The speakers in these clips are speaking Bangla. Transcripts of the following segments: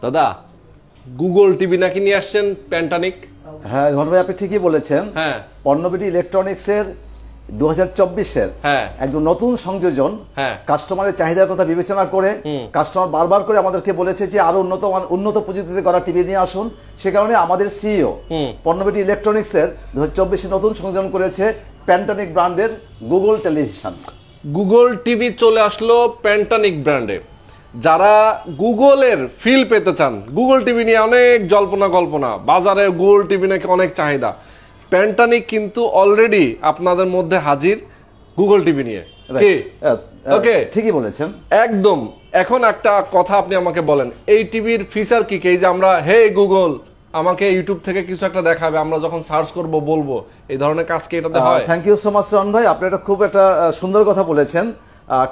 দাদা গুগল টিভি নাকি নিয়ে আসছেন প্যান্টানিক? হ্যাঁ রহমান ভাই, আপনি ঠিকই বলেছেন। হ্যাঁ, পণ্যবিটি ইলেকট্রনিক্সের 2024-এর একদম নতুন সংযোজন কাস্টমারের চাহিদার কথা বিবেচনা করে কাস্টমার বারবার করে আমাদেরকে বলেছে যে আরো উন্নত প্রযুক্তিতে করা টিভি নিয়ে আসুন। সে কারণে আমাদের সিইও পণ্যবিটি ইলেকট্রনিক্সের 2024 নতুন সংযোজন করেছে প্যান্টানিক ব্র্যান্ডের গুগল টেলিভিশন। গুগল টিভি চলে আসলো প্যান্টানিক ব্র্যান্ডে। যারা গুগলের ফিল পেতে চান, গুগল টিভি নিয়ে অনেক জল্পনা বাজারে গুগল টিভি নাকি অনেক চাহিদা, প্যান্টানিক কিন্তু অলরেডি আপনাদের মধ্যে হাজির গুগল টিভি নিয়ে। ওকে, ঠিকই বলেছেন একদম। এখন একটা কথা আপনি আমাকে বলেন, এই টিভির ফিচার কি? এই যে আমরা হে গুগল আমাকে ইউটিউব থেকে কিছু একটা দেখাবে, আমরা যখন সার্চ করব বলবো, এই ধরনের কাজ কি এটাতে হয়? থ্যাংক ইউ সো মাচ রন ভাই, আপনি এটা খুব একটা সুন্দর কথা বলেছেন।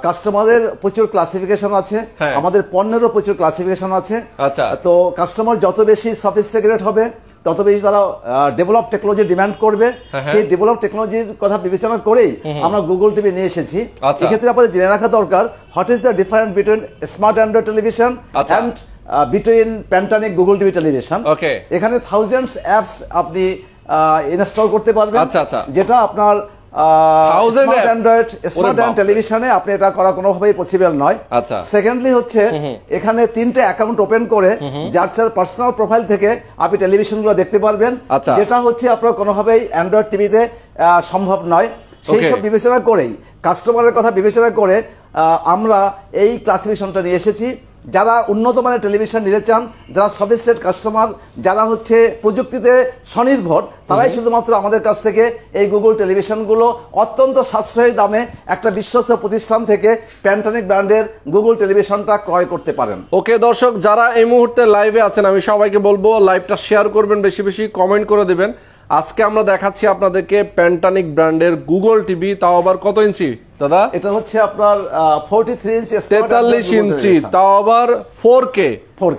কাস্টমারের প্রচুর ক্লাসিফিকেশন আছে, আমাদের পণ্যেরও প্রচুর ক্লাসিফিকেশন আছে। আচ্ছা, তো কাস্টমার যত বেশি সফিস্টিকেটেড হবে তত বেশি তারা ডেভেলপ টেকনোলজি ডিমান্ড করবে। সেই ডেভেলপ টেকনোলজির কথা বিবেচনা করেই আমরা গুগল টিভি নিয়ে এসেছি। এক্ষেত্রে আপনাদের জেনে রাখা দরকার, what is the difference between smart Android television and between প্যান্টানিক গুগল টিভি টেলিভিশন। এখানে থাউজেন্ডস অ্যাপস আপনি ইনস্টল করতে পারবেন, যেটা আপনার স্মার্ট অ্যান্ড্রয়েড টেলিভিশনে আপনি এটা করা কোনোভাবেই পসিবল নয়। সেকেন্ডলি হচ্ছে এখানে 3টে অ্যাকাউন্ট ওপেন করে যার পার্সোনাল প্রোফাইল থেকে আপনি টেলিভিশনগুলো দেখতে পারবেন, যেটা হচ্ছে আপনার কোনোভাবেই অ্যান্ড্রয়েড টিভিতে সম্ভব নয়। সেই সব বিবেচনা করেই, কাস্টমারের কথা বিবেচনা করে আমরা এই ক্লাসিফিকেশনটা নিয়ে এসেছি। যারা উন্নত মানের টেলিভিশন নিতে চান, যারা সফিস্টিকেটেড কাস্টমার, যারা হচ্ছে প্রযুক্তিতে স্বনির্ভর, তারাই শুধুমাত্র আমাদের কাছ থেকে এই গুগল টেলিভিশনগুলো অত্যন্ত সাশ্রয়ী দামে একটা বিশ্বস্ত প্রতিষ্ঠান থেকে প্যান্টানিক ব্র্যান্ডের গুগল টেলিভিশনটা ক্রয় করতে পারেন। ওকে দর্শক, যারা এই মুহূর্তে লাইভে আছেন, আমি সবাইকে বলবো লাইভটা শেয়ার করবেন, বেশি বেশি কমেন্ট করে দিবেন। আজকে আমরা দেখাচ্ছি আপনাদেরকে প্যান্টানিক ব্র্যান্ডের গুগল টিভি, তাও আবার কত ইঞ্চি দাদা? এটা হচ্ছে আপনার 43 ইঞ্চি, 43 ইঞ্চি, তাও আবার 4K।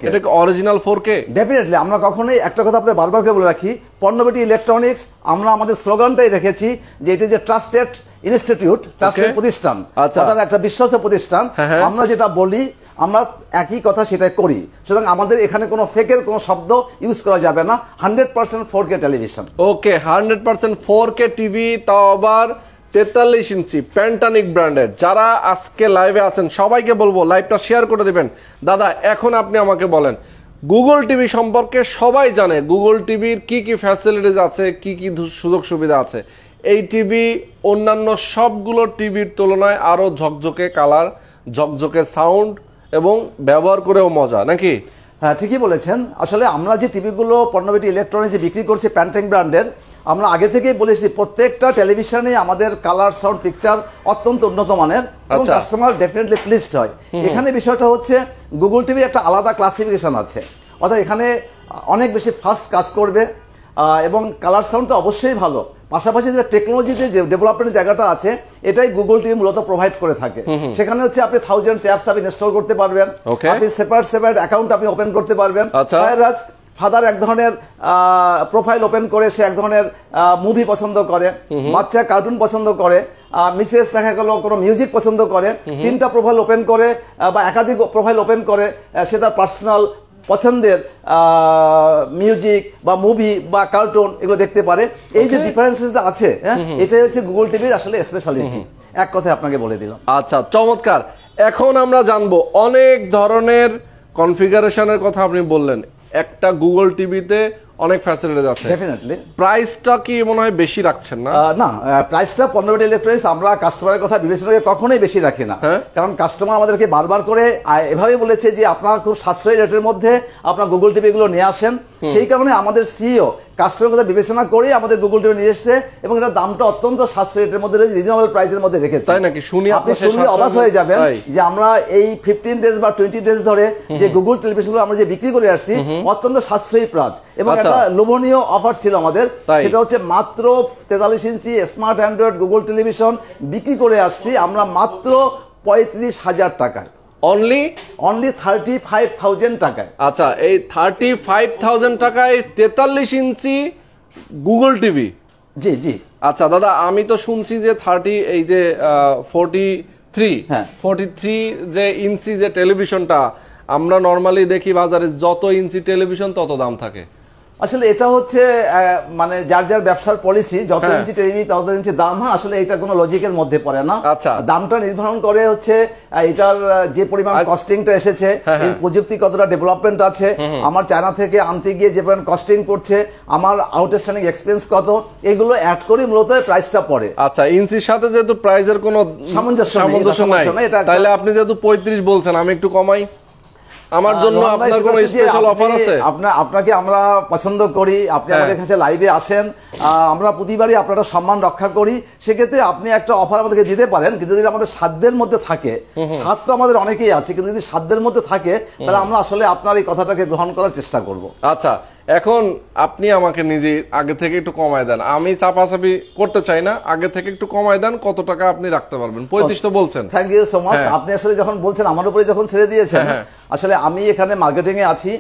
এটা কি অরিজিনাল 4K? ডেফিনেটলি। আমরা কখনোই একটা কথা আপনাদের বারবার করে বলে রাখি, পণ্যবিটি ইলেকট্রনিক্স আমরা আমাদের স্লোগানটাই রেখেছি যে এটা যে ট্রাস্টেড ইনস্টিটিউট, ট্রাস্টেড প্রতিষ্ঠান, অর্থাৎ একটা বিশ্বস্ত প্রতিষ্ঠান। আমরা যেটা বলি আমরা একই কথা সেটাই করি, সুতরাং আমাদের এখানে কোনো ফেকের কোনো শব্দ ইউজ করা যাবে না। 100% 4K টেলিভিশন। ওকে, 100% 4K টিভি, তাও আবার 43 ইঞ্চি, প্যান্টানিক ব্র্যান্ডের। যারা আজকে লাইভে আছেন সবাইকে বলবো লাইভটা শেয়ার করে দিবেন। দাদা এখন আপনি আমাকে বলেন, গুগল টিভি সম্পর্কে সবাই জানে, গুগল টিভির কি কি ফ্যাসিলিটিস আছে, কি কি সুযোগ সুবিধা আছে। এই টিভি অন্যান্য সবগুলো টিভির তুলনায় আরো ঝকঝকে কালার, ঝকঝকে সাউন্ড এবং ব্যবহার করেও মজা, নাকি? হ্যাঁ, ঠিকই বলেছেন। আসলে আমরা যে টিভিগুলো পণ্যবিটি ইলেকট্রনিক্সে বিক্রি করছি প্যান্টানিক ব্র্যান্ডের, আমরা আগে থেকেই বলেছি প্রত্যেকটা টেলিভিশনে আমাদের কালার, সাউন্ড, পিকচার অত্যন্ত উন্নত মানের এবং কাস্টমার ডেফিনেটলি প্লিজড হয়। এখানে বিষয়টা হচ্ছে গুগল টিভি একটা আলাদা ক্লাসিফিকেশন আছে, অর্থাৎ এখানে অনেক বেশি ফাস্ট কাজ করবে এবং কালার সাউন্ড তো অবশ্যই ভালো। পাশাপাশি যে টেকনোলজিতে যে ডেভেলপমেন্ট জায়গাটা আছে, এটাই গুগল টিভি মূলত প্রোভাইড করে থাকে। সেখানে হচ্ছে আপনি থাউজেন্ডস অ্যাপস আপনি ইনস্টল করতে পারবেন, আপনি সেপারেট অ্যাকাউন্ট আপনি ওপেন করতে পারবেন। ফাদার এক ধরনের প্রোফাইল ওপেন করে সে এক ধরনের মুভি পছন্দ করে, বাচ্চা কার্টুন পছন্দ করে, মিসেস দেখা গেল কোনো মিউজিক পছন্দ করে, 3টা প্রোফাইল ওপেন করে বা একাধিক প্রোফাইল ওপেন করে সে তার পার্সোনাল পছন্দের মিউজিক বা মুভি বা কার্টুন এগুলো দেখতে পারে। এই যে ডিফারেন্সটা আছে, এটাই হচ্ছে গুগল টিভির আসলে স্পেশালিটি। এক কথায় আপনাকে বলে দিলাম। আচ্ছা, চমৎকার। এখন আমরা জানবো অনেক ধরনের কনফিগারেশনের কথা আপনি বললেন। একটা গুগল টিভিতে অনেক ফ্যাসিলিটি আছে, ডেফিনেটলি। প্রাইসটা কি মনে হয় বেশি রাখছেন না? না, প্রাইসটা পণ্যবিটি ইলেকট্রনিক্স আমরা কাস্টমারের কথা বিবেচনা করে কখনোই বেশি রাখি না। কারণ কাস্টমার আমাদেরকে বারবার করে এভাবে বলেছে যে আপনারা খুব সাশ্রয়ী রেটের মধ্যে আপনার গুগল টিভি গুলো নিয়ে আসেন। সেই কারণে আমাদের সিইও কাস্টমারের কথা বিবেচনা করে আমাদের গুগল টিভি নিয়ে এসেছে এবং এটা দামটা অত্যন্ত সাশ্রয়ী রেটের মধ্যে, রিজনেবল প্রাইসের মধ্যে রেখেছে। তাই নাকি? আপনি শুনলে অবাক হয়ে যাবেন যে আমরা এই 15 ডেজ বা 20 ডেজ ধরে যে গুগল টেলিভিশনগুলো আমরা যে বিক্রি করে আসছি অত্যন্ত সাশ্রয়ী প্রাইস এবং একটা লোভনীয় অফার ছিল আমাদের। সেটা হচ্ছে মাত্র 43 inch smart Android Google television বিক্রি করে আসছি আমরা মাত্র 35,000 টাকায়। অনলি 35,000 টাকায়। আচ্ছা, এই 35,000 টাকায় 43 ইঞ্চি গুগল টিভি? জি জি। আচ্ছা দাদা, আমি তো শুনছি যে 43 43 হ্যাঁ। 43 যে ইঞ্চি যে টেলিভিশনটা আমরা নরমালি দেখি বাজারে, যত ইঞ্চি টেলিভিশন তত দাম থাকে। আসলে এটা হচ্ছে মানে যার যার ব্যবসার পলিসি, যত হ্যাঁ। ইঞ্চি টিভি তত ইঞ্চি দাম হয়। আসলে এটা কোনো লজিকের মধ্যে পড়ে না। আচ্ছা। দামটা নির্ধারণ করে হচ্ছে এটার যে পরিমাণ কস্টিংটা এসেছে, হ্যাঁ, এই হ্যাঁ। প্রযুক্তি কতটা ডেভেলপমেন্ট আছে, আমার চায়না থেকে আনতে গিয়ে যে পরিমাণ কস্টিং করছে, আমার আউটস্ট্যান্ডিং এক্সপেন্স কত, এগুলো অ্যাড করে মূলত প্রাইসটা পড়ে। আচ্ছা, ইঞ্চির সাথে যেহেতু প্রাইসের কোনো সামঞ্জস্য নাই, এটা তাহলে আপনি যেহেতু 35 বলছেন, আমি একটু কমাই। আমার জন্য আপনার কোনো স্পেশাল অফার আছে? আপনাকে আমরা পছন্দ করি, আপনি হ্যাঁ। আমাদের কাছে লাইভে আসেন, আমরা প্রতিবারই আপনারা সম্মান রক্ষা করি। সেক্ষেত্রে আপনি একটা অফার আমাদেরকে দিতে পারেন, কিন্তু যদি আমাদের সাধ্যের মধ্যে থাকে, সাধ্য তো আমাদের অনেকেই আছে, কিন্তু যদি সাধ্যের মধ্যে থাকে তাহলে আমরা আসলে আপনার এই কথাটাকে গ্রহণ করার চেষ্টা করব। আচ্ছা, এখন আপনি আমাকে নিজে আগে থেকে একটু কমায় দেন, আমি চাপাচাপি করতে চাই না, আগে থেকে একটু কমায় দেন। কত টাকা আপনি রাখতে পারবেন? 35 তো বলছেন। Thank you so much. হ্যাঁ। আপনি আসলে যখন বলছেন, আমার উপরে যখন ছেড়ে দিয়েছেন, হ্যাঁ। আসলে আমি এখানে মার্কেটিং এ আছি,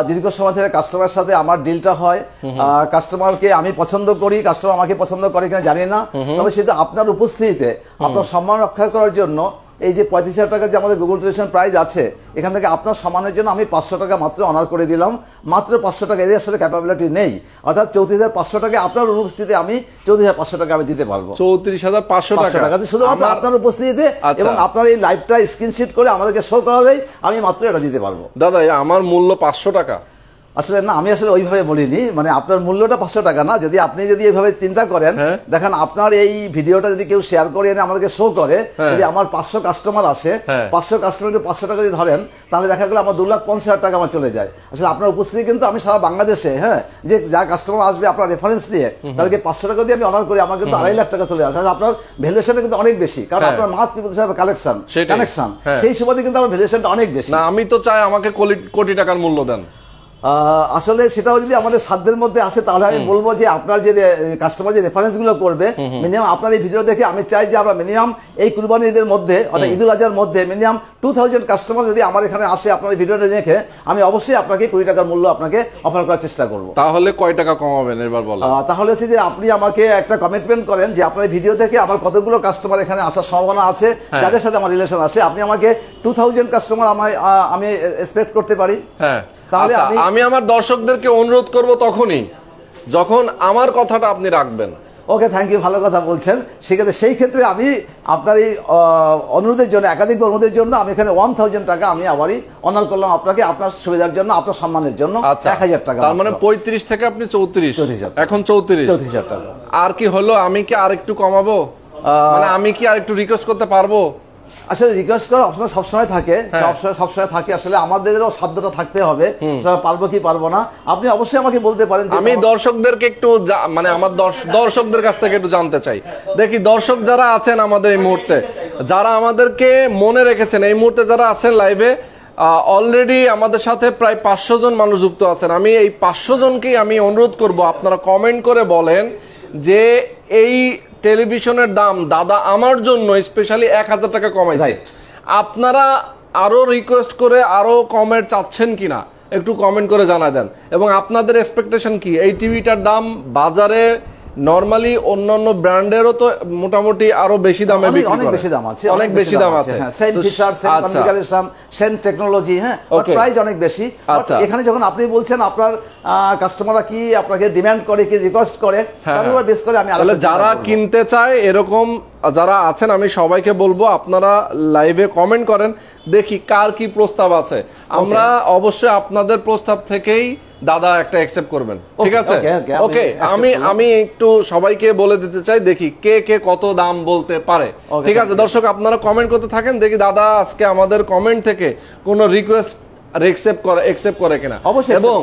দীর্ঘ সময় ধরে কাস্টমারের সাথে আমার ডিলটা হয়। কাস্টমারকে আমি পছন্দ করি, কাস্টমার আমাকে পছন্দ করে কিনা জানি না, তবে সেটা আপনার উপস্থিতিতে আপনার সম্মান রক্ষা করার জন্য এই যে 35,000 টাকা যে আমাদের গুগল টেলিভিশন প্রাইস আছে, এখান থেকে আপনার সম্মানের জন্য আমি 500 টাকা মাত্র অনার করে দিলাম। মাত্র 500 টাকা, এর আসলে ক্যাপাবিলিটি নেই। অর্থাৎ 34,500 টাকা আপনার উপস্থিতিতে আমি 34,500 টাকা আমি দিতে পারবো। 34,500 টাকা শুধুমাত্র আপনার উপস্থিতিতে, এবং আপনার এই লাইভটা স্ক্রিনশট করে আমাদেরকে শো করালেই আমি মাত্র এটা দিতে পারবো। দাদা, আমার মূল্য 500 টাকা। আসলে না, আমি আসলে ওইভাবে বলিনি, মানে আপনার মূল্যটা 500 টাকা না। যদি আপনি যদি এইভাবে চিন্তা করেন, দেখেন আপনার এই ভিডিওটা যদি কেউ শেয়ার করে এনে আমাদেরকে শো করে, যদি আমার 500 কাস্টমার আসে, 500 কাস্টমারকে 500 টাকা যদি ধরেন, তাহলে দেখা গেল আমার 2,50,000 টাকা আমার চলে যায়। আসলে আপনার উপস্থিতি কিন্তু আমি সারা বাংলাদেশে, হ্যাঁ, যে যা কাস্টমার আসবে আপনার রেফারেন্স নিয়ে, তাদেরকে 500 টাকা দিয়ে আমি অনার করি, আমার কিন্তু 2.5 লাখ টাকা চলে আসে। আপনার ভ্যালুয়েশনটা কিন্তু অনেক বেশি, কারণ আপনার মাস পিপল হিসাবে কানেকশন, সেই সুবাদে কিন্তু আমার ভ্যালুয়েশনটা অনেক বেশি। না, আমি তো চাই আমাকে কোটি টাকার মূল্য দেন। আসলে সেটাও যদি আমাদের সাধ্যের মধ্যে আসে, তাহলে আমি বলবো যে আপনার যে কাস্টমার যে রেফারেন্স গুলো করবে, মিনিমাম আপনার এই ভিডিও দেখে আমি চাই যে আমরা মিনিমাম এই কুরবানি ঈদের মধ্যে, অর্থাৎ ঈদুল আজহার মধ্যে মিনিমাম 2000 কাস্টমার যদি আমার এখানে আসে আপনার এই ভিডিওটা দেখে, আমি অবশ্যই আপনাকে 20 টাকার মূল্য আপনাকে অফার করার চেষ্টা করবো। তাহলে কয় টাকা কমাবেন এবার বলেন? তাহলে হচ্ছে যে আপনি আমাকে একটা কমিটমেন্ট করেন যে আপনার এই ভিডিও দেখে আমার কতগুলো কাস্টমার এখানে আসার সম্ভাবনা আছে, যাদের সাথে আমার রিলেশন আছে, আপনি আমাকে 2000 কাস্টমার আমি এক্সপেক্ট করতে পারি। হ্যাঁ, তাহলে আমি আমার দর্শকদেরকে অনুরোধ করব তখনই যখন আমার কথাটা আপনি রাখবেন। ওকে, থ্যাংক ইউ, ভালো কথা বলছেন। সেক্ষেত্রে সেই ক্ষেত্রে আমি আপনার এই অনুরোধের জন্য, একাধিক অনুরোধের জন্য আমি এখানে 1000 টাকা আমি আবারই অনার করলাম আপনাকে, আপনার সুবিধার জন্য, আপনার সম্মানের জন্য। 1000 টাকা, তার মানে 35 থেকে আপনি 34, এখন 34,000 টাকা। আর কি হলো? আমি কি আর একটু কমাবো? মানে আমি কি আর একটু রিকোয়েস্ট করতে পারবো? আসলে রিকোয়েস্ট করার অপশন সবসময় থাকে, সবসময় থাকে। আসলে আমাদেরও সাধ্যটা থাকতে হবে, পারবো কি পারবো না। আপনি অবশ্যই আমাকে বলতে পারেন। আমি দর্শকদেরকে একটু মানে আমার দর্শকদের কাছ থেকে একটু জানতে চাই। দেখি দর্শক যারা আছেন আমাদের এই মুহূর্তে, যারা আমাদেরকে মনে রেখেছেন, এই মুহূর্তে যারা আছেন লাইভে, অলরেডি আমাদের সাথে প্রায় 500 জন মানুষ যুক্ত আছেন। আমি এই 500 জনকেই আমি অনুরোধ করব, আপনারা কমেন্ট করে বলেন যে এই টেলিভিশনের দাম দাদা আমার জন্য স্পেশালি 1000 টাকা কমাইছে। আপনারা আরো রিকোয়েস্ট করে আরো কমেন্ট চাচ্ছেন কিনা একটু কমেন্ট করে জানা দেন, এবং আপনাদের এক্সপেকটেশন কি? এই টিভিটার দাম বাজারে নরমালি অন্যান্য ব্র্যান্ডেরও তো মোটামুটি আরো বেশি দামে বিক্রি করে, অনেক বেশি দাম আছে, অনেক বেশি দাম আছে, same feature, same configuration, same technology, হ্যাঁ, প্রাইস অনেক বেশি। এখানে যখন আপনি বলছেন আপনার কাস্টমাররা কি আপনাকে ডিমান্ড করে, কি রিকোয়েস্ট করে, তার উপর বেস করে আমি যারা কিনতে চায় এরকম যারা আছেন, আমি সবাইকে বলবো আপনারা লাইভে কমেন্ট করেন, দেখি কার কি প্রস্তাব আছে। আমরা অবশ্যই আপনাদের প্রস্তাব থেকেই দাদা একটা অ্যাকসেপ্ট করবেন, ঠিক আছে? ওকে, আমি একটু সবাইকে বলে দিতে চাই, দেখি কে কে কত দাম বলতে পারে, ঠিক আছে? দর্শক আপনারা কমেন্ট করতে থাকেন, দেখি দাদা আজকে আমাদের কমেন্ট থেকে কোনো রিকোয়েস্ট একসেপ্ট করে কিনা। এবং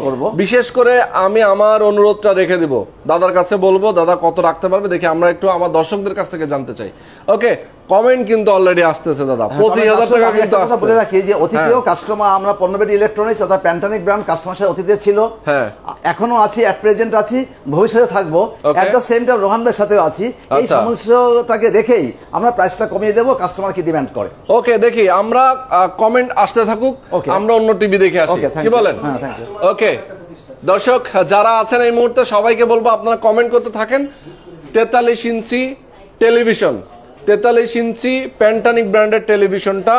বিশেষ করে আমি আমার অনুরোধটা রেখে দিব, দাদার কাছে বলবো দাদা কত রাখতে পারবে, দেখি আমরা একটু আমার দর্শকদের কাছ থেকে জানতে চাই। ওকে, কমেন্ট কিন্তু অলরেডি আসতেছে দাদা, 25,000 টাকা কিন্তু আসছে। বলে রাখি যে অতীতেও কাস্টমার, আমরা পণ্যবেদী ইলেকট্রনিক্স অর্থাৎ প্যান্টানিক ব্র্যান্ড কাস্টমার সাথে অতীতে ছিল, হ্যাঁ, এখনো আছি, এট প্রেজেন্ট আছি, ভবিষ্যতে থাকবো। At the same time Rohan ভাইয়ের সাথেও আছি। এই সমস্যাটাকে দেখেই আমরা প্রাইসটা কমিয়ে দেবো, কাস্টমার কি ডিমান্ড করে। ওকে, দেখি আমরা কমেন্ট আসতে থাকুক, আমরা অন্য টিভি দেখে আসি, কি বলেন? ওকে দর্শক যারা আছেন এই মুহূর্তে সবাইকে বলবো আপনারা কমেন্ট করতে থাকেন। 43 ইঞ্চি টেলিভিশন 43 ইঞ্চি প্যান্টানিক ব্র্যান্ডের টেলিভিশনটা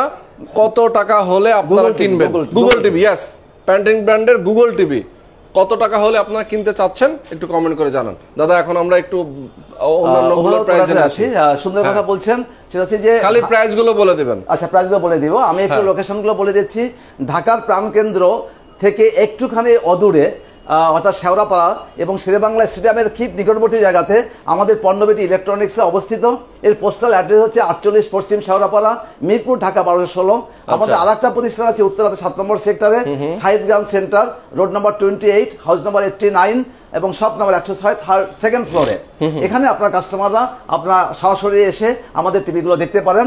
কত টাকা হলে আপনারা কিনবেন? গুগল টিভি, ইয়েস, প্যান্টানিক ব্র্যান্ডের গুগল টিভি কত টাকা হলে আপনারা কিনতে চাচ্ছেন একটু কমেন্ট করে জানান। দাদা এখন আমরা একটু অন্যান্য প্রাইসে আছি। সুন্দর কথা বলছেন, সেটা হচ্ছে যে খালি প্রাইস গুলো বলে দিবেন। আচ্ছা, প্রাইস গুলো বলে দিব। আমি একটু লোকেশন গুলো বলে দিচ্ছি। ঢাকার প্রাণকেন্দ্র থেকে একটুখানি অদূরে অর্থাৎ শেওড়াপাড়া এবং শেরেবাংলা স্টেডিয়ামের ঠিক নিকটবর্তী জায়গাতে আমাদের পণ্যবেটি ইলেকট্রনিক্স অবস্থিত। এর পোস্টাল অ্যাড্রেস হচ্ছে 48 পশ্চিম শেওড়াপাড়া, মিরপুর, ঢাকা 1216। আমাদের আরেকটা প্রতিষ্ঠান আছে উত্তরাতে 7 নম্বর সেক্টরে, সাইদগান সেন্টার, রোড নম্বর 28, হাউস নম্বর 89 এবং শপ নম্বর 106, সেকেন্ড ফ্লোরে। এখানে আপনার কাস্টমাররা আপনার সরাসরি এসে আমাদের টিভি গুলো দেখতে পারেন।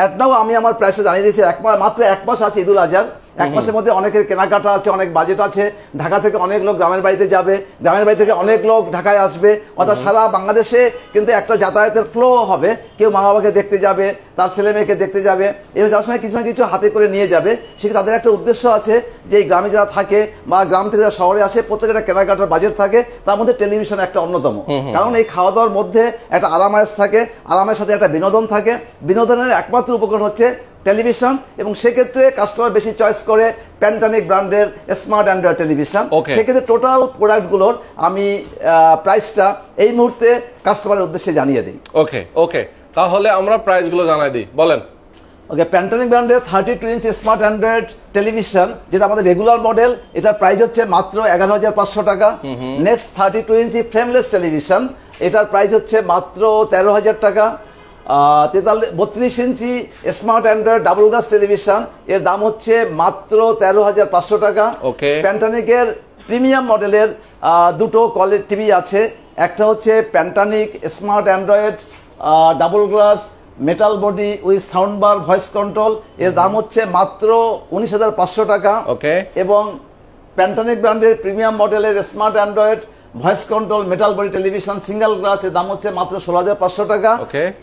এটাও আমি আমার প্রাইসে জানিয়ে দিয়েছি, মাত্র 1 মাস আছে ঈদুল আজহার। 1 মাসের মধ্যে অনেকের কেনাকাটা আছে, অনেক বাজেট আছে। ঢাকা থেকে অনেক লোক গ্রামের বাড়িতে যাবে, গ্রামের বাড়ি থেকে অনেক লোক ঢাকায় আসবে, অর্থাৎ সারা বাংলাদেশে কিন্তু একটা যাতায়াতের ফ্লো হবে। কেউ মা বাবাকে দেখতে যাবে, তার ছেলে মেয়েকে দেখতে যাবে, এবার যাওয়ার সময় কিছু না কিছু হাতে করে নিয়ে যাবে। সেটা তাদের একটা উদ্দেশ্য আছে যে এই গ্রামে যারা থাকে বা গ্রাম থেকে যারা শহরে আসে, প্রত্যেকের একটা কেনাকাটার বাজেট থাকে, তার মধ্যে টেলিভিশন একটা অন্যতম। কারণ এই খাওয়া দাওয়ার মধ্যে একটা আরামায়েশ থাকে, আরামের সাথে একটা বিনোদন থাকে। বিনোদনের একমাত্র উপকরণ হচ্ছে টেলিভিশন, এবং সেক্ষেত্রে কাস্টমার বেশি চয়েস করে প্যান্টানিক ব্র্যান্ডের স্মার্ট অ্যান্ড্রয়েড টেলিভিশন। সেক্ষেত্রে টোটাল প্রোডাক্টগুলোর আমি প্রাইসটা এই মুহূর্তে কাস্টমারের উদ্দেশ্যে জানিয়ে দিই। ওকে ওকে, তাহলে আমরা প্রাইসগুলো জানাই দিই, বলেন। ওকে, প্যান্টানিক ব্র্যান্ডের 32 ইঞ্চ স্মার্ট অ্যান্ড্রয়েড টেলিভিশন, যেটা আমাদের রেগুলার মডেল, এটার প্রাইস হচ্ছে মাত্র 11,500 টাকা। নেক্সট 32 ইঞ্চি ফ্রেমলেস টেলিভিশন, এটার প্রাইস হচ্ছে মাত্র 13,000 টাকা। 32 inch smart Android double glass television, এর দাম হচ্ছে মাত্র 13,500 টাকা। প্যান্টানিকের প্রিমিয়াম মডেলের দুটো কোয়ালিটি টিভি আছে, একটা হচ্ছে প্যান্টানিক smart Android double glass metal body with sound bar voice control, এর দাম হচ্ছে মাত্র 19,500 টাকা। এবং প্যান্টানিক ব্র্যান্ডের প্রিমিয়াম মডেলের smart Android voice control metal body television single glass, এর দাম হচ্ছে মাত্র 16,500 টাকা।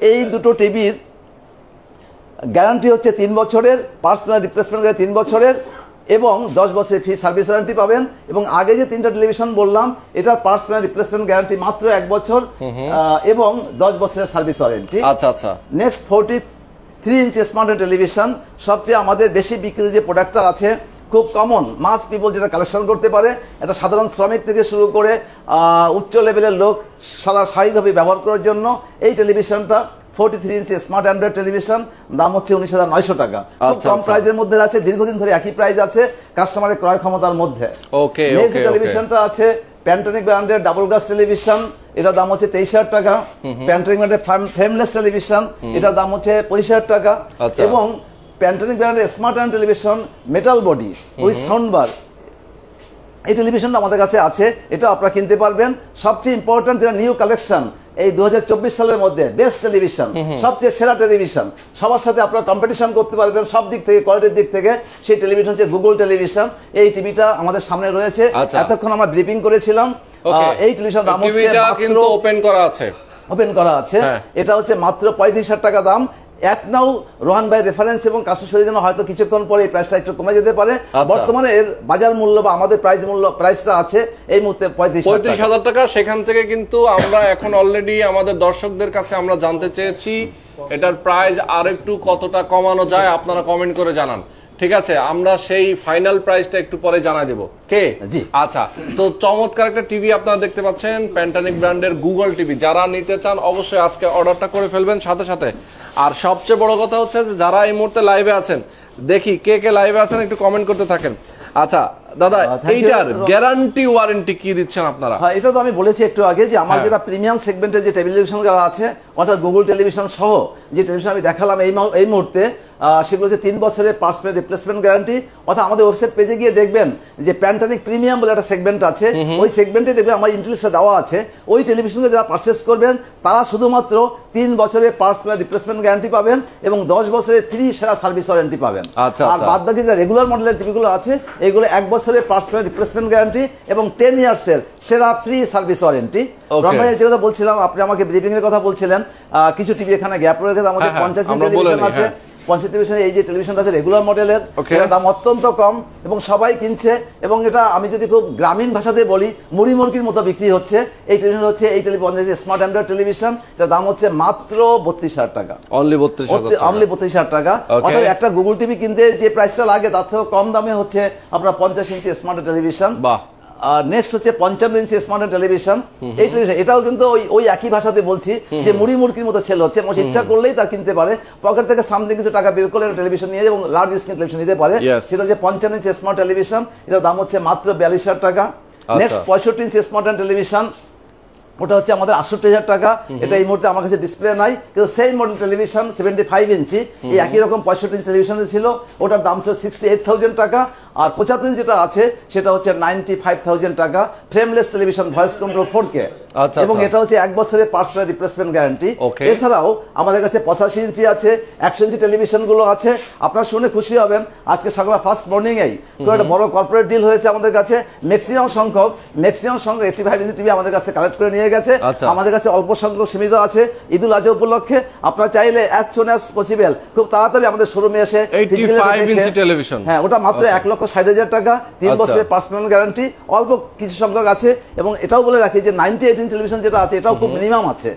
এই দুটো টিভির গ্যারান্টি হচ্ছে 3 বছরের, পার্সোনাল রিপ্লেসমেন্ট 3 বছরের, এবং 10 বছরের ফ্রি সার্ভিস ওয়ারেন্টি পাবেন। এবং আগে যে 3টা টেলিভিশন বললাম, এটার পার্সোনাল রিপ্লেসমেন্ট গ্যারান্টি মাত্র 1 বছর এবং 10 বছরের service warranty. Next 43 inch smart television, সবচেয়ে আমাদের বেশি বিক্রি যে প্রোডাক্টটা আছে, খুব কমন মাস পিপল যেটা কালেকশন করতে পারে, এটা সাধারণ শ্রমিক থেকে শুরু করে উচ্চ লেভেলের লোক স্বাভাবিকভাবে ব্যবহার করার জন্য এই টেলিভিশনটা 43 ইঞ্চি স্মার্ট অ্যান্ড্রয়েড টেলিভিশন, দাম হচ্ছে 19,900 টাকা। খুব কম প্রাইসের মধ্যে আছে, দীর্ঘদিন ধরে একই প্রাইস আছে কাস্টমারের ক্রয় ক্ষমতার মধ্যে। নেক্সট টেলিভিশনটা আছে প্যান্টানিক ব্র্যান্ডের ডাবল গ্লাস টেলিভিশন, এটার দাম হচ্ছে 23,000 টাকা। প্যান্টানিক ব্র্যান্ডের ফ্রেমলেস টেলিভিশন, এটার দাম হচ্ছে 25,000 টাকা। এবং প্যান্টানিক ব্র্যান্ডের smart and television metal body with sound বার, এই টেলিভিশনটা আমাদের কাছে আছে, এটা আপনারা কিনতে পারবেন। সবচেয়ে ইম্পর্টেন্ট যেটা নিউ কালেকশন এই 2024 সালের মধ্যে, বেস্ট টেলিভিশন, সবচেয়ে সেরা টেলিভিশন, সবার সাথে আপনারা কম্পিটিশন করতে পারবেন সব দিক থেকে, কোয়ালিটির দিক থেকে। সেই টেলিভিশন হচ্ছে গুগল টেলিভিশন। এই টিভিটা আমাদের সামনে রয়েছে, এতক্ষণ আমরা ব্রিফিং করেছিলাম। এই টেলিভিশন দাম হচ্ছে ওপেন করা আছে, এটা হচ্ছে মাত্র 35,000 টাকা দাম। এক নাও রোহান ভাই রেফারেন্স এবং কাস্টমার জন্য হয়তো কিছুক্ষণ পরে এই প্রাইসটা একটু কমে যেতে পারে। বর্তমানে এর বাজার মূল্য বা আমাদের প্রাইসটা আছে এই মুহূর্তে 35,000 টাকা। সেখান থেকে কিন্তু আমরা এখন অলরেডি আমাদের দর্শকদের কাছে আমরা জানতে চেয়েছি এটার প্রাইস আর একটু কতটা কমানো যায়, আপনারা কমেন্ট করে জানান। ঠিক আছে, আমরা সেই ফাইনাল প্রাইসটা একটু পরে জানাই দেব। কে? জি। আচ্ছা, তো চমৎকার একটা টিভি আপনারা দেখতে পাচ্ছেন, প্যান্টানিক ব্র্যান্ডের গুগল টিভি। যারা নিতে চান অবশ্যই আজকে অর্ডারটা করে ফেলবেন সাথে সাথে। আর সবচেয়ে বড় কথা হচ্ছে যে যারা এই মুহূর্তে লাইভে আছেন, দেখি কে কে লাইভে আছেন, একটু কমেন্ট করতে থাকেন। আচ্ছা দাদা, এইটার গ্যারান্টি ওয়ারেন্টি কি দিচ্ছেন আপনারা? হ্যাঁ, এটা তো আমি বলেছি একটু আগে যে আমার যেটা প্রিমিয়াম সেগমেন্টের যে টেলিভিশন গুলো আছে, অর্থাৎ গুগল টেলিভিশন সহ যে টেলিভিশন আমি দেখালাম এই মুহূর্তে, সেগুলো হচ্ছে 3 বছরের পার্সোনাল রিপ্লেসমেন্ট গ্যারান্টি। অর্থাৎ আমাদের ওয়েবসাইট পেজে গিয়ে দেখবেন যে প্যান্টানিক প্রিমিয়াম বলে একটা সেগমেন্ট আছে, ওই সেগমেন্টে দেখবেন আমার ইন্টেলিজেন্স দেওয়া আছে। ওই টেলিভিশনকে যারা পারচেস করবেন তারা শুধুমাত্র 3 বছরের পার্সোনাল রিপ্লেসমেন্ট গ্যারান্টি পাবেন এবং 10 বছরের ফ্রি সেরা সার্ভিস ওয়ারেন্টি পাবেন। আর বাদ বাকি যে রেগুলার মডেলের টিভিগুলো আছে, এগুলো 1 বছরের পার্সোনাল রিপ্লেসমেন্ট গ্যারান্টি এবং 10 ইয়ার্সের সেরা ফ্রি সার্ভিস ওয়ারেন্টি। রমভাইয়ের যে কথা বলছিলাম, আপনি আমাকে ব্রিফিং এর কথা বলছিলেন, কিছু টিভি এখানে গ্যাপ রয়ে গেছে, আমাদের 50 ইঞ্চি টেলিভিশন আছে, পঞ্চায়েত টেলিভিশনের এই যে টেলিভিশনটা আছে রেগুলার মডেলের, এটার দাম অত্যন্ত কম এবং সবাই কিনছে, এবং এটা আমি যদি খুব গ্রামীণ ভাষাতে বলি মুড়ি মুরগির মতো বিক্রি হচ্ছে। এই টেলিভিশন হচ্ছে এই স্মার্ট অ্যান্ড্রয়েড টেলিভিশন, এটার দাম হচ্ছে মাত্র 32,000 টাকা, অনলি 32,000 টাকা। অর্থাৎ একটা গুগল টিভি কিনতে যে প্রাইসটা লাগে তার থেকে কম দামে হচ্ছে আপনার 50 ইঞ্চি স্মার্ট টেলিভিশন। বাহ। আর নেক্সট হচ্ছে 55 ইঞ্চি স্মার্ট টেলিভিশন। এই টেলিভিশন এটাও কিন্তু ওই একই ভাষাতে বলছি যে মুড়ি মুরগির মতো সেল হচ্ছে, মানুষ ইচ্ছা করলেই তার কিনতে পারে, পকেট থেকে সামথিং কিছু টাকা বের করলে টেলিভিশন নিয়ে এবং লার্জ স্ক্রিন টেলিভিশন নিতে পারে। সেটা হচ্ছে 55 ইঞ্চি স্মার্ট টেলিভিশন, এটার দাম হচ্ছে মাত্র 42,000 টাকা। নেক্সট 65 ইঞ্চি স্মার্ট টেলিভিশন, ওটা হচ্ছে আমাদের 68,000 টাকা। এটা এই মুহূর্তে আমার কাছে ডিসপ্লে নাই, কিন্তু সেই মডেল টেলিভিশন 75 ইঞ্চি এই একই রকম 65 ইঞ্চি টেলিভিশন ছিল, ওটার দাম ছিল 68,000 টাকা। আর 75 ইঞ্চি যেটা আছে সেটা হচ্ছে 95,000 টাকা, frameless television, voice control 4K, এবং এটা হচ্ছে 1 বছরের পার্টস রিপ্লেসমেন্ট গ্যারান্টি। এছাড়াও আমাদের কাছে 85 ইঞ্চি আছে, 100 ইঞ্চি টেলিভিশন গুলো আছে। আপনারা শুনে খুশি হবেন, আজকে সকালে ফার্স্ট মর্নিং এই একটা বড় কর্পোরেট ডিল হয়েছে আমাদের কাছে, ম্যাক্সিমাম সংখ্যক 85 ইঞ্চি টিভি আমাদের কাছে কালেক্ট করে নিয়ে গেছে। আমাদের কাছে অল্প সংখ্যক সীমিত আছে ঈদুল আজহা উপলক্ষে। আপনারা চাইলে অ্যাজ সুন অ্যাজ পসিবল খুব তাড়াতাড়ি আমাদের শোরুমে এসে 85 ইঞ্চি টেলিভিশন, হ্যাঁ ওটা মাত্র 1,60,000 টাকা, 3 বছরের পার্সোনাল গ্যারান্টি, অল্প কিছু সংখ্যক আছে। এবং এটাও বলে রাখি যে 98 ইঞ্চি টেলিভিশন যেটা আছে এটাও খুব মিনিমাম আছে,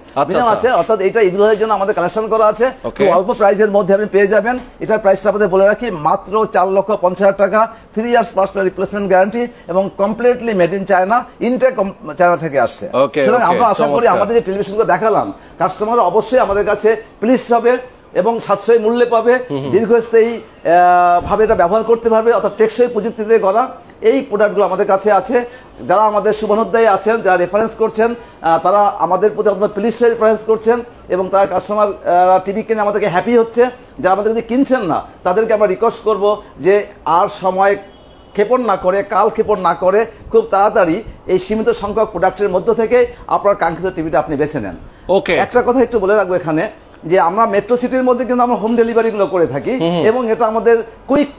অর্থাৎ এটা ঈদুল আজহার জন্য আমাদের কালেকশন করা আছে, খুব অল্প প্রাইসের মধ্যে আপনি পেয়ে যাবেন। এটার প্রাইসটা আপনাদের বলে রাখি মাত্র 4,50,000 টাকা, 3 ইয়ার্স পার্সোনাল রিপ্লেসমেন্ট গ্যারান্টি এবং কমপ্লিটলি মেড ইন চায়না, ইনটেক চায়না থেকে আসছে। সুতরাং আমরা আশা করি আমাদের যে টেলিভিশনগুলো দেখালাম কাস্টমার অবশ্যই আমাদের কাছে প্লিজ হবে এবং সাশ্রয়ী মূল্যে পাবে, দীর্ঘস্থায়ী ভাবে এটা ব্যবহার করতে পারবে, অর্থাৎ টেকসই প্রযুক্তিতে করা এই প্রোডাক্টগুলো আমাদের কাছে আছে। যারা আমাদের শুভানুধ্যায়ী আছেন, যারা রেফারেন্স করছেন, তারা আমাদের প্রতি আপনার প্লিজ রেফারেন্স করছেন এবং তারা কাস্টমার টিভি কিনে আমাদেরকে হ্যাপি হচ্ছে। যারা আমাদের যদি কিনছেন না তাদেরকে আমরা রিকোয়েস্ট করব যে আর সময় ক্ষেপণ না করে, কাল ক্ষেপণ না করে খুব তাড়াতাড়ি এই সীমিত সংখ্যক প্রোডাক্টের মধ্য থেকে আপনার কাঙ্ক্ষিত টিভিটা আপনি বেছে নেন। একটা কথা একটু বলে রাখবো এখানে, যে আমরা মেট্রো সিটির মধ্যে কিন্তু আমরা হোম ডেলিভারি গুলো করে থাকি এবং এটা আমাদের কুইক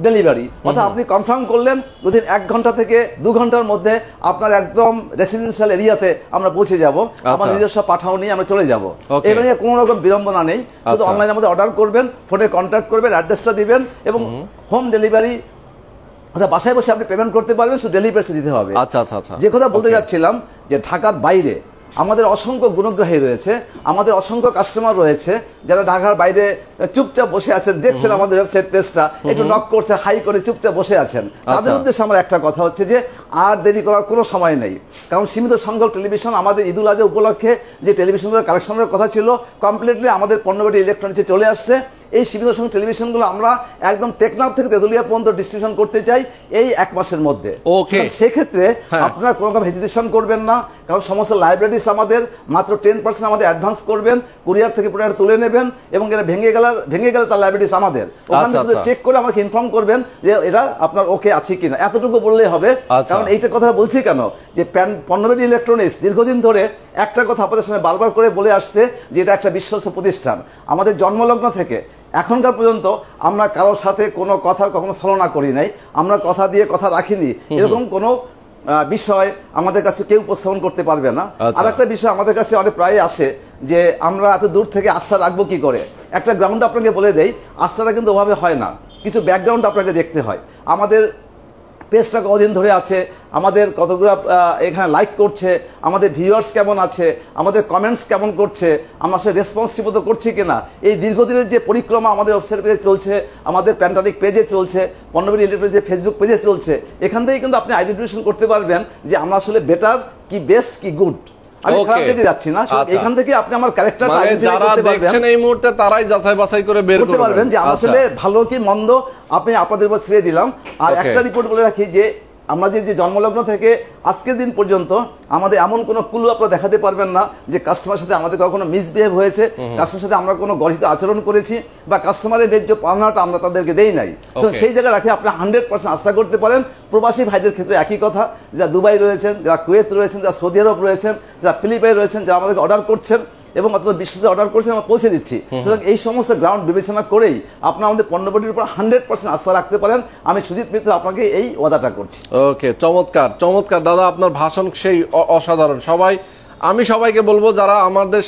ডেলিভারি, অর্থাৎ আপনি কনফার্ম করলেন উইদিন 1 ঘন্টা থেকে 2 ঘন্টার মধ্যে আপনার একদম রেসিডেন্সিয়াল এরিয়াতে আমরা পৌঁছে যাব, আমার নিজস্ব পাঠাও নিয়ে আমরা চলে যাব। এগুলো নিয়ে কোনো রকম বিড়ম্বনা নেই, শুধু অনলাইনে আমাদের অর্ডার করবেন, ফোনে কন্ট্যাক্ট করবেন, অ্যাড্রেসটা দিবেন এবং হোম ডেলিভারি বাসায় বসে আপনি পেমেন্ট করতে পারবেন, শুধু ডেলিভারি দিতে হবে। যে কথা বলতে যাচ্ছিলাম যে ঢাকার বাইরে আমাদের অসংখ্য গুণগ্রাহী রয়েছে, আমাদের অসংখ্য কাস্টমার রয়েছে যারা ঢাকার বাইরে চুপচাপ বসে আছেন, দেখছেন আমাদের ওয়েবসাইট পেজটা, একটু নক করছে, হাই করে চুপচাপ বসে আছেন। তাদের উদ্দেশ্যে আমার একটা কথা হচ্ছে যে আর দেরি করার কোনো সময় নেই, কারণ সীমিত সংখ্যক টেলিভিশন আমাদের ঈদুল আজহা উপলক্ষে যে টেলিভিশনগুলোর কালেকশনের কথা ছিল কমপ্লিটলি আমাদের পণ্যবাটি ইলেকট্রনিক্সে চলে আসছে। এই সীমিত সংখ্যক টেলিভিশনগুলো আমরা একদম টেকনাফ থেকে তেতুলিয়া পর্যন্ত ডিস্ট্রিবিউশন করতে চাই এই 1 মাসের মধ্যে। সেক্ষেত্রে আপনারা কোনো রকম হেজিটেশন করবেন না, কারণ সমস্ত লাইব্রেরিজ আমাদের মাত্র 10% আমাদের অ্যাডভান্স করবেন, কুরিয়ার থেকে প্রোডাক্ট তুলে নেবেন এবং এটা ভেঙে গেলে তার লাইব্রেরিজ আমাদের ওখানে শুধু চেক করে আমাকে ইনফর্ম করবেন যে এটা আপনার ওকে আছে কিনা, এতটুকু বললেই হবে। কারণ এইটা কথা বলছি কেন, যে পণ্যবাটি ইলেকট্রনিক্স দীর্ঘদিন ধরে একটা কথা আপনাদের সামনে বারবার করে বলে আসছে যে এটা একটা বিশ্বস্ত প্রতিষ্ঠান। আমাদের জন্মলগ্ন থেকে এখনকার পর্যন্ত আমরা কারোর সাথে কোনো কথা কখনো ছলনা করি নাই, আমরা কথা দিয়ে কথা রাখিনি, এরকম কোনো বিষয় আমাদের কাছে কেউ উপস্থাপন করতে পারবে না। আর একটা বিষয় আমাদের কাছে অনেক প্রায় আসে যে আমরা এত দূর থেকে আস্থা রাখবো কি করে। একটা গ্রাউন্ড আপনাকে বলে দেই, আস্থাটা কিন্তু ওভাবে হয় না, কিছু ব্যাকগ্রাউন্ড আপনাকে দেখতে হয়। আমাদের পেজটা কতদিন ধরে আছে, আমাদের কতগুলো এখানে লাইক করছে, আমাদের ভিউয়ার্স কেমন আছে, আমাদের কমেন্টস কেমন করছে, আমরা সে রেসপন্স ঠিকমতো করছি কিনা, এই দীর্ঘদিনের যে পরিক্রমা আমাদের ওয়েবসাইট পেজে চলছে, আমাদের প্যান্টানিক পেজে চলছে, পণ্যবাটি ইলেকট্রনিক্স যে ফেসবুক পেজে চলছে, এখান থেকে কিন্তু আপনি আইডেন্টিফিকেশন করতে পারবেন যে আমরা আসলে বেটার কি বেস্ট কি গুড। আমি খারাপ দিকে যাচ্ছি না, এখান থেকে আপনি আমার ক্যারেক্টারটা যারা দেখছেন এই মুহূর্তে তারাই যাচাই বাছাই করে বের করতে পারবেন যে আসলে ভালো কি মন্দ আপনি আপনাদের উপর ছেড়ে দিলাম। আর একটা রিপোর্ট বলে রাখি যে আমরা যে জন্মলগ্ন থেকে আজকের দিন পর্যন্ত আমাদের এমন কোন ক্লু আপনারা দেখাতে পারবেন না যে কাস্টমারের সাথে আমাদের কখনো মিসবিহেভ হয়েছে, কাস্টমারের সাথে আমরা কোনো গর্হিত আচরণ করেছি বা কাস্টমারের ন্যায্য পাওনাটা আমরা তাদেরকে দেই নাই। তো সেই জায়গায় রাখে আপনি 100% আস্থা করতে পারেন। প্রবাসী ভাইদের ক্ষেত্রে একই কথা, যারা দুবাই রয়েছেন, যারা কুয়েত রয়েছেন, যারা সৌদি আরব রয়েছেন, যারা ফিলিপাইন রয়েছেন, যারা আমাদেরকে অর্ডার করছেন এবং অর্থাৎ বিশ্বতে অর্ডার করছেন আমরা পৌঁছে দিচ্ছি। সুতরাং এই সমস্ত গ্রাউন্ড বিবেচনা করেই আপনার আমাদের পণ্যবাটির উপর 100% আস্থা রাখতে পারেন। আমি সুজিত মিত্র আপনাকে এই ওয়াদাটা করছি। ওকে, চমৎকার চমৎকার দাদা, আপনার ভাষণ সেই অসাধারণ। আমি সবাইকে বলবো যারা আমাদের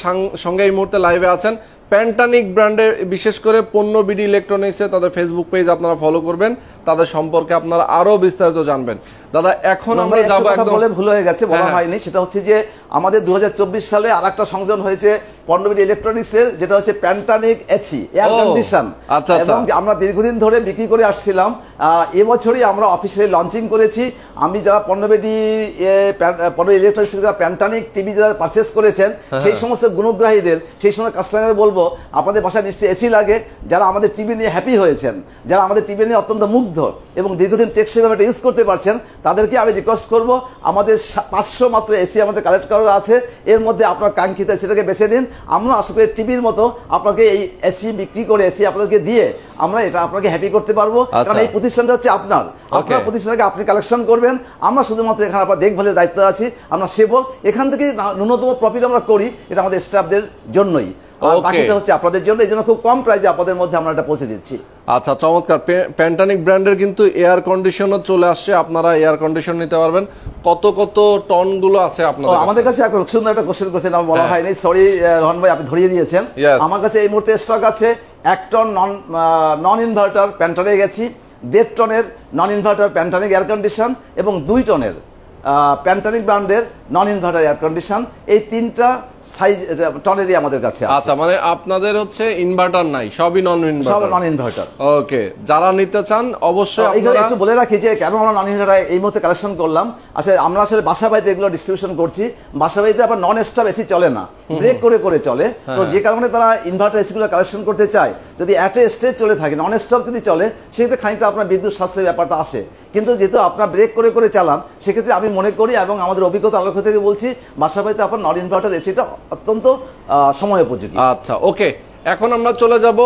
সঙ্গে এই মুহূর্তে লাইভে আছেন প্যান্টানিক ব্র্যান্ডের বিশেষ করে পণ্য বিডি ইলেকট্রনিক্সে তাদের ফেসবুক পেজ আপনারা ফলো করবেন, তাদের সম্পর্কে আপনারা আরো বিস্তারিত জানবেন। দাদা এখন আমরা যাবো একদম বলে ভুল হয়ে গেছে, বলা হয়নি, সেটা হচ্ছে যে আমাদের 2024 সালে আরেকটা সংযোজন হয়েছে পণ্য বিডি ইলেকট্রনিক্স এর, যেটা হচ্ছে প্যান্টানিক এসি এয়ার কন্ডিশন। এবং আমরা দীর্ঘদিন ধরে বিক্রি করে আসছিলাম, এবছরই আমরা অফিসিয়ালি লঞ্চিং করেছি। আমি যারা পণ্য বিডি ইলেকট্রনিক্স যারা প্যান্টানিক টিভি যারা পারচেস করেছেন সেই সমস্ত গুণগ্রাহীদের, সেই সমস্ত কাস্টমারদের বলবো আপনাদের বাসায় নিশ্চয়ই এসি লাগে, যারা আমাদের টিভি নিয়ে হ্যাপি হয়েছেন, যারা আমাদের টিভি নিয়ে অত্যন্ত মুগ্ধ এবং দীর্ঘদিন টেকসই ভাবে ইউজ করতে পারছেন, তাদেরকে আমি রিকোয়েস্ট করব আমাদের 500 মাত্র এসি আমাদের কালেক্ট করা আছে, এর মধ্যে আপনার কাঙ্ক্ষিত এসিটাকে বেছে নিন। আমরা আশা করি টিভির মতো আপনাকে এই এসি বিক্রি করে এসি আপনাদেরকে দিয়ে আমরা এটা আপনাকে হ্যাপি করতে পারবো, কারণ এই প্রতিষ্ঠানটা হচ্ছে আপনার প্রতিষ্ঠানকে আপনি কালেকশন করবেন, আমরা শুধুমাত্র এখানে আপনার দেখভালের দায়িত্ব আছি, আমরা সেবক, এখান থেকে ন্যূনতম প্রফিট আমরা করি, এটা আমাদের স্টাফদের জন্যই, বাকিটা হচ্ছে আপনাদের জন্য, এই জন্য খুব কম প্রাইসে আপনাদের মধ্যে আমরা এটা পৌঁছে দিচ্ছি। আচ্ছা, চমৎকার। প্যান্টানিক ব্র্যান্ডের কিন্তু এয়ার কন্ডিশনার চলে আসছে, আপনারা এয়ার কন্ডিশন নিতে পারবেন। কত কত টন গুলো আছে আপনাদের? আমাদের কাছে সুন্দর একটা কোশ্চেন করেছেন, আমার বলা হয়নি, সরি রহন ভাই, আপনি ধরিয়ে দিয়েছেন। আমার কাছে এই মুহূর্তে স্টক আছে 1 টন নন ইনভার্টার প্যান্টানিক গেছি, 1.5 টনের নন ইনভার্টার প্যান্টানিক এয়ার কন্ডিশন এবং 2 টনের প্যান্টানিক ব্র্যান্ডের নন ইনভার্টার এয়ার কন্ডিশন, এই 3টা সাইজ টনেরই আমাদের কাছে আছে। আচ্ছা, মানে আপনাদের হচ্ছে ইনভার্টার নাই, সবই নন ইনভার্টার? সব নন ইনভার্টার। ওকে, যারা নিতে চান অবশ্যই আপনারা একটু বলে রাখি যে কেন আমরা নন ইনভার্টার এই মুহূর্তে কালেকশন করলাম। আচ্ছা, আমরা আসলে বাসা বাড়িতে এগুলো ডিস্ট্রিবিউশন করছি, বাসা বাড়িতে আবার নন স্টপ এসি চলে না, ব্রেক করে করে চলে, তো যে কারণে তারা ইনভার্টার এসি গুলো কালেকশন করতে চায়, যদি একটা স্টেজ চলে থাকে, নন স্টপ যদি চলে, সেক্ষেত্রে খানিকটা আপনার বিদ্যুৎ সাশ্রয়ের ব্যাপারটা আসে, কিন্তু যেহেতু আপনার ব্রেক করে করে চালান, সেক্ষেত্রে আমি মনে করি এবং আমাদের অভিজ্ঞতা আলোক থেকে বলছি, বাসা বাড়িতে আপনার নন ইনভার্টার এসিটা অত্যন্ত সময় উপযোগী। আচ্ছা, ওকে, এখন আমরা চলে যাব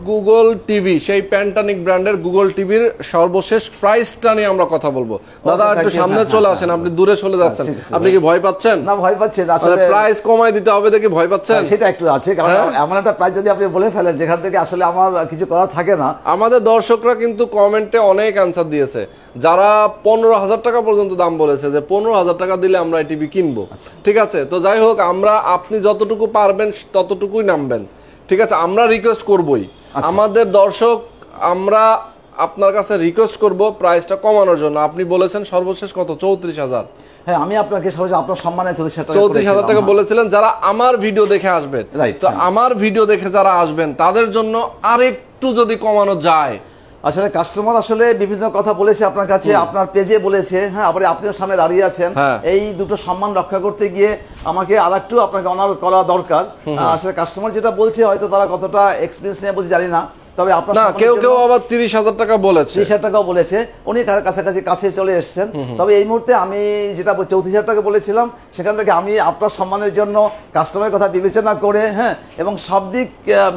গুগল টিভি, সেই প্যান্টানিক ব্র্যান্ডের গুগল টিভির সর্বশেষ প্রাইসটা নিয়ে আমরা কথা বলবো। দাদা একটু সামনে চলে আসেন, আপনি দূরে চলে যাচ্ছেন, আপনি কি ভয় পাচ্ছেন? না, ভয় পাচ্ছি না, আসলে প্রাইস কমাই দিতে হবে দেখি ভয় পাচ্ছেন? সেটা একটু আছে, কারণ এমন একটা প্রাইস যদি আপনি বলে ফেলেন যেখান থেকে আসলে আমার কিছু করার থাকে না। আমাদের দর্শকরা কিন্তু কমেন্টে অনেক অ্যান্সার দিয়েছে, যারা 15,000 টাকা পর্যন্ত দাম বলেছে যে 15,000 টাকা দিলে আমরা এই টিভি কিনবো। ঠিক আছে, তো যাই হোক, আমরা আপনি যতটুকু পারবেন ততটুকুই নামবেন, ঠিক আছে? আমরা রিকোয়েস্ট করবই আমাদের দর্শক, আমরা আপনার কাছে রিকোয়েস্ট করব প্রাইসটা কমানোর জন্য। আপনি বলেছেন সর্বশেষ কত? 34,000। হ্যাঁ, আমি আপনাকে আমার সম্মানে 34,000 টাকা বলেছিলেন। যারা আমার ভিডিও দেখে আসবেন, তো আমার ভিডিও দেখে যারা আসবেন তাদের জন্য আরেকটু যদি কমানো যায়। আসলে কাস্টমার আসলে বিভিন্ন কথা বলেছে আপনার কাছে, আপনার পেজে বলেছে, হ্যাঁ, আবার আপনিও সামনে দাঁড়িয়ে আছেন, এই দুটো সম্মান রক্ষা করতে গিয়ে আমাকে আরেকটু আপনাকে অনার করা দরকার। আসলে কাস্টমার যেটা বলছে হয়তো তারা কতটা এক্সপিরিয়েন্স নিয়ে বলছে জানি না, তবে আপনার কেউ কেউ আবার 30,000 টাকা বলেছে, 30,000 টাকাও বলেছে, উনি কাছাকাছি কাছে চলে এসেছেন। তবে এই মুহূর্তে আমি যেটা 34,000 টাকা বলেছিলাম, সেখান থেকে আমি আপনার সম্মানের জন্য কাস্টমারের কথা বিবেচনা করে, হ্যাঁ, এবং সব দিক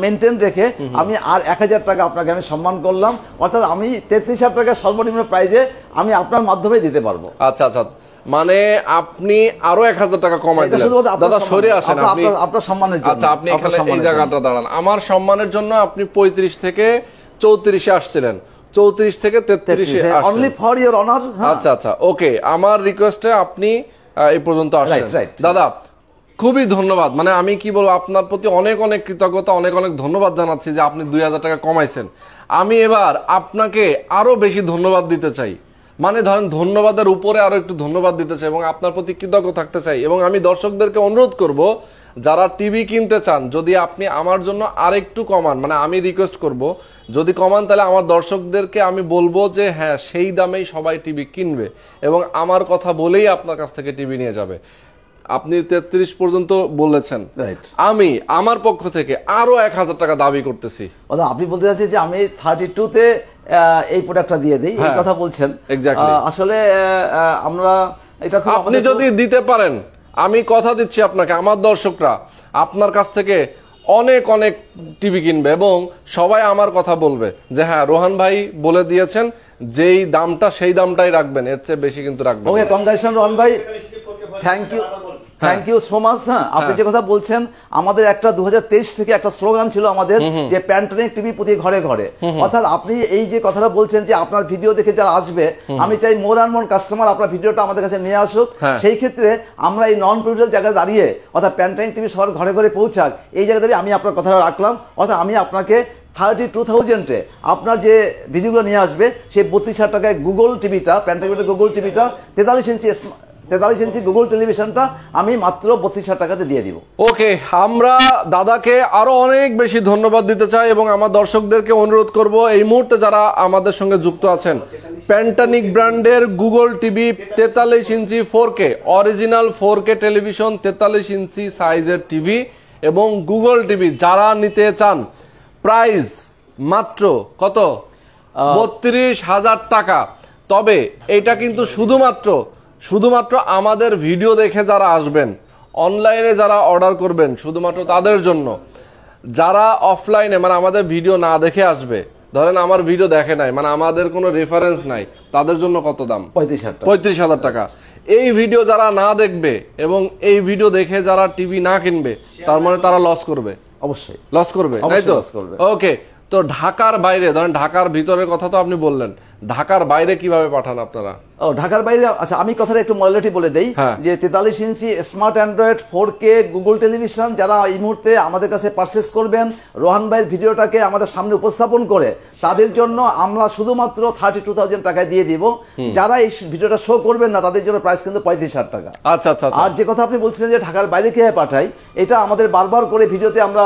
মেনটেন রেখে আমি আর 1,000 টাকা আপনাকে আমি সম্মান করলাম, অর্থাৎ আমি 33,000 টাকা সর্বনিম্ন প্রাইজে আমি আপনার মাধ্যমে দিতে পারবো। আচ্ছা আচ্ছা, মানে আপনি আরো 1,000 টাকা কমাই দিলেন। দাদা সরে আসেন, আপনি আপনার সম্মানের জন্য। আচ্ছা, আপনি এখানে এই জায়গাটা দাঁড়ান। আমার সম্মানের জন্য আপনি 35 থেকে 34 আসছিলেন, 34 থেকে 33 অনলি ফর ইওর অনার। আচ্ছা আচ্ছা, ওকে, আমার রিকোয়েস্টে আপনি এই পর্যন্ত আসছেন। দাদা খুবই ধন্যবাদ, মানে আমি কি বলবো, আপনার প্রতি অনেক অনেক কৃতজ্ঞতা, অনেক অনেক ধন্যবাদ জানাচ্ছি যে আপনি 2,000 টাকা কমাইছেন। আমি এবার আপনাকে আরো বেশি ধন্যবাদ দিতে চাই, মানে ধরেন ধন্যবাদের উপরে আরো একটু ধন্যবাদ দিতে চাই এবং আপনার প্রতি কৃতজ্ঞ থাকতে চাই। এবং আমি দর্শকদেরকে অনুরোধ করব, যারা টিভি কিনতে চান, যদি আপনি আমার জন্য আরেকটু কমান, মানে আমি রিকোয়েস্ট করব যদি কমান, তাহলে আমার দর্শকদেরকে আমি বলবো যে হ্যাঁ, সেই দামেই সবাই টিভি কিনবে এবং আমার কথা বলেই আপনার কাছ থেকে টিভি নিয়ে যাবে। আপনি 33 পর্যন্ত বলেছেন, আমি আমার পক্ষ থেকে আরো 1,000 টাকা দাবি করতেছি। আপনি বলতে চাচ্ছেন যে আমি 32-তে এই প্রোডাক্টটা দিয়ে দিই, এই কথা বলছেন? আসলে আমরা এটা, আপনি যদি দিতে পারেন, আমি কথা দিচ্ছি আপনাকে, আমার দর্শকরা আপনার কাছ থেকে অনেক অনেক টিভি কিনবে এবং সবাই আমার কথা বলবে যে হ্যাঁ, রোহান ভাই বলে দিয়েছেন যেই দামটা সেই দামটাই রাখবেন, এর চেয়ে বেশি কিন্তু রাখবেন। ওকে, কংগ্রেচুলেশন রোহান ভাই, thank you. Thank you so much. হ্যাঁ, আপনি যে কথা বলছেন, আমাদের একটা 2023 থেকে একটা স্লোগান ছিল আমাদের যে প্যান্টানিক টিভি প্রতি ঘরে ঘরে। অর্থাৎ আপনি এই যে কথাটা বলছেন যে আপনার ভিডিও দেখে যারা আসবে, আমি চাই মোর অ্যান্ড মোর কাস্টমার আপনার ভিডিওটা আমাদের কাছে নিয়ে আসুক। সেই ক্ষেত্রে আমরা এই নন প্রফিটেবল জায়গায় দাঁড়িয়ে, অর্থাৎ প্যান্টানিক টিভি সবার ঘরে ঘরে পৌঁছাক, এই জায়গা দাঁড়িয়ে আমি আপনার কথাটা রাখলাম। অর্থাৎ আমি আপনাকে 32,000-এ আপনার যে ভিডিওগুলো নিয়ে আসবে, সেই 32,000 টাকায় গুগল টিভিটা, প্যান্টানিক গুগল টিভিটা 43 ইঞ্চি গুগল টেলিভিশনটা আমি মাত্র 32,000 টাকাতে দিয়ে দিব। ওকে, আমরা দাদাকে আরো অনেক বেশি ধন্যবাদ দিতে চাই এবং আমার দর্শকদেরকে অনুরোধ করব, এই মুহূর্তে যারা আমাদের সঙ্গে যুক্ত আছেন, প্যান্টানিক ব্র্যান্ডের গুগল টিভি 43 ইঞ্চি 4K অরিজিনাল 4K টেলিভিশন, 43 ইঞ্চি সাইজের টিভি এবং গুগল টিভি যারা নিতে চান, প্রাইস মাত্র কত? 32,000 টাকা। তবে এটা কিন্তু শুধুমাত্র আমাদের ভিডিও দেখে যারা আসবেন, অনলাইনে যারা অর্ডার করবেন শুধুমাত্র তাদের জন্য। যারা অফলাইনে মানে আমাদের ভিডিও না দেখে আসবে, ধরেন আমার ভিডিও দেখে নাই, মানে আমাদের কোনো রেফারেন্স নাই, তাদের জন্য কত দাম? 35,000 টাকা। এই ভিডিও যারা না দেখবে এবং এই ভিডিও দেখে যারা টিভি না কিনবে, তার মানে তারা লস করবে, অবশ্যই লস করবে, তাই তো? ওকে, তো ঢাকার বাইরে, ধরেন ঢাকার ভিতরের কথা তো আপনি বললেন, ঢাকার বাইরে কিভাবে পাঠান আপনারা? ঢাকার বাইরে, আচ্ছা আমি কথাটা একটু মডেলিটি বলে দেই যে 43 inch smart Android 4K Google television যারা এই মুহূর্তে আমাদের কাছে পারচেস করবেন, রোহান ভাইয়ের ভিডিওটাকে আমাদের সামনে উপস্থাপন করে, তাদের জন্য আমরা শুধুমাত্র 32,000 টাকায় দিয়ে দিব। যারা এই ভিডিওটা শো করবেন না, তাদের জন্য প্রাইস কিন্তু 35,000 টাকা। আচ্ছা আচ্ছা। আর যে কথা আপনি বলছিলেন যে ঢাকার বাইরে কিভাবে পাঠাই, এটা আমাদের বারবার করে ভিডিওতে আমরা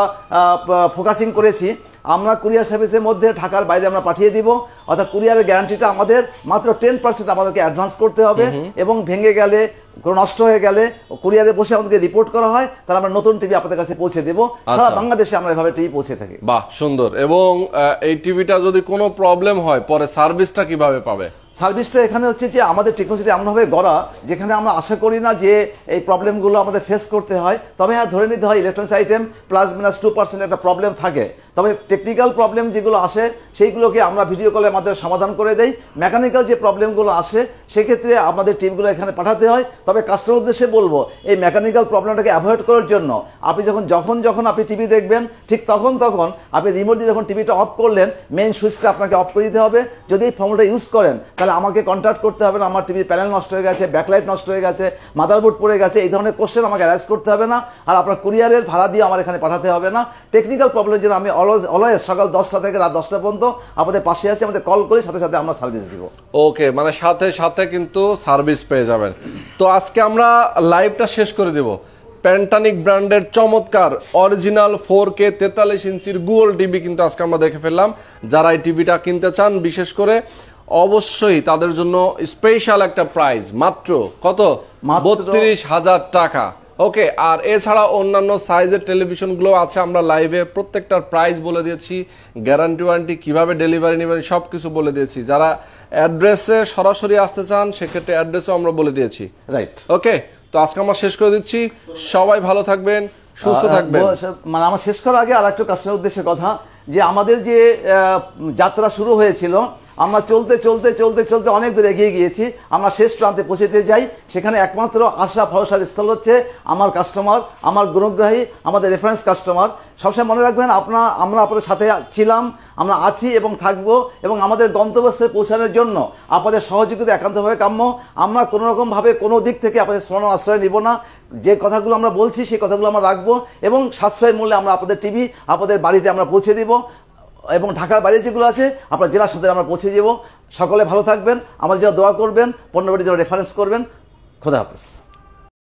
ফোকাসিং করেছি। আমরা কুরিয়ার সার্ভিসের মধ্যে ঢাকার বাইরে আমরা পাঠিয়ে দিব। অর্থাৎ কুরিয়ারের গ্যারান্টিটা আমাদের মাত্র 10% আমাদেরকে অ্যাডভান্স করতে হবে, এবং ভেঙে গেলে, কোনো নষ্ট হয়ে গেলে কুরিয়ারে বসে আমাদেরকে রিপোর্ট করা হয়, তাহলে আমরা নতুন টিভি আপনাদের কাছে পৌঁছে দেবো। সারা বাংলাদেশে আমরা এভাবে টিভি পৌঁছে থাকি। বাহ, সুন্দর। এবং এই টিভিটা যদি কোনো প্রবলেম হয়, পরে সার্ভিসটা কিভাবে পাবে? সার্ভিসটা এখানে হচ্ছে যে আমাদের টেকনোলজি এমনভাবে গড়া, যেখানে আমরা আশা করি না যে এই প্রবলেমগুলো আমাদের ফেস করতে হয়। তবে হ্যাঁ, ধরে নিতে হয় ইলেকট্রনিক্স আইটেম +-2% একটা প্রবলেম থাকে। তবে টেকনিক্যাল প্রবলেম যেগুলো আসে সেইগুলোকে আমরা ভিডিও কলের মাধ্যমে সমাধান করে দেই। মেকানিক্যাল যে প্রবলেমগুলো আসে সেক্ষেত্রে আমাদের টিমগুলো এখানে পাঠাতে হয়। তবে কাস্টমার উদ্দেশ্যে বলবো, এই মেকানিক্যাল প্রবলেমটাকে অ্যাভয়েড করার জন্য আপনি যখন আপনি টিভি দেখবেন, ঠিক তখন আপনি রিমোট দিয়ে যখন টিভিটা অফ করলেন, মেইন সুইচটা আপনাকে অফ করে দিতে হবে। যদি এই ফর্মুলাটা ইউজ করেন, তাহলে আমাকে কন্ট্যাক্ট করতে হবে না, আমার টিভির প্যানেল নষ্ট হয়ে গেছে, ব্যাকলাইট নষ্ট হয়ে গেছে, মাদারবোর্ড পড়ে গেছে, এই ধরনের কোশ্চেন আমাকে অ্যারেজ করতে হবে না। আর আপনার কুরিয়ারের ভাড়া দিয়ে আমার এখানে পাঠাতে হবে না। টেকনিক্যাল প্রবলেমের জন্য আমি অলওয়েজ সকাল 10টা থেকে রাত 10টা পর্যন্ত আপনাদের পাশে আছি। আমাদের কল করে সাথে সাথে আমরা সার্ভিস দিব। ওকে, মানে সাথে সাথে কিন্তু সার্ভিস পেয়ে যাবেন। তো আজকে আমরা লাইভটা শেষ করে দেব। প্যান্টানিক ব্র্যান্ডের চমৎকার অরিজিনাল 4K 43 ইঞ্চির গুগল টিভি কিন্তু আজকে আমরা দেখে ফেললাম। যারা এই টিভিটা কিনতে চান, বিশেষ করে অবশ্যই তাদের জন্য স্পেশাল একটা প্রাইস, মাত্র কত? 32,000 টাকা। ওকে, আর এছাড়া অন্যান্য সাইজের টেলিভিশন গুলো আছে, আমরা লাইভে প্রত্যেকটার প্রাইস বলে দিয়েছি, গ্যারান্টি ওয়ারেন্টি, কিভাবে ডেলিভারি নেবেন সবকিছু বলে দিয়েছি। যারা অ্যাড্রেসে সরাসরি আসতে চান, সেক্ষেত্রে অ্যাড্রেসও আমরা বলে দিয়েছি। রাইট, ওকে, তো আজকে আমরা শেষ করে দিচ্ছি। সবাই ভালো থাকবেন, সুস্থ থাকবেন। মানে আমার শেষ করার আগে আর একটা কাস্টমার উদ্দেশ্যে কথা, যে আমাদের যে যাত্রা শুরু হয়েছিল, আমরা চলতে চলতে চলতে চলতে অনেক দূর এগিয়ে গিয়েছি। আমরা শেষ প্রান্তে পৌঁছতে যাই, সেখানে একমাত্র আশা ভরসার স্থল হচ্ছে আমার কাস্টমার, আমার গুণগ্রাহী, আমাদের রেফারেন্স কাস্টমার। সবসময় মনে রাখবেন, আমরা আপনাদের সাথে ছিলাম, আমরা আছি এবং থাকবো, এবং আমাদের গন্তব্যস্থলে পৌঁছানোর জন্য আপনাদের সহযোগিতা একান্তভাবে কাম্য। আমরা কোনো রকম ভাবে কোনো দিক থেকে আপনাদের স্মরণ আশ্রয় নিব না। যে কথাগুলো আমরা বলছি সেই কথাগুলো আমরা রাখবো, এবং সাশ্রয় মূল্যে আমরা আপনাদের টিভি আপনাদের বাড়িতে আমরা পৌঁছে দিব, এবং ঢাকার বাইরে যেগুলো আছে আপনার জেলা সদরে আমরা পৌঁছে দেবো। সকলে ভালো থাকবেন, আমাদের জন্য দোয়া করবেন, পণ্যবাড়ির জন্য রেফারেন্স করবেন। খোদা হাফেজ।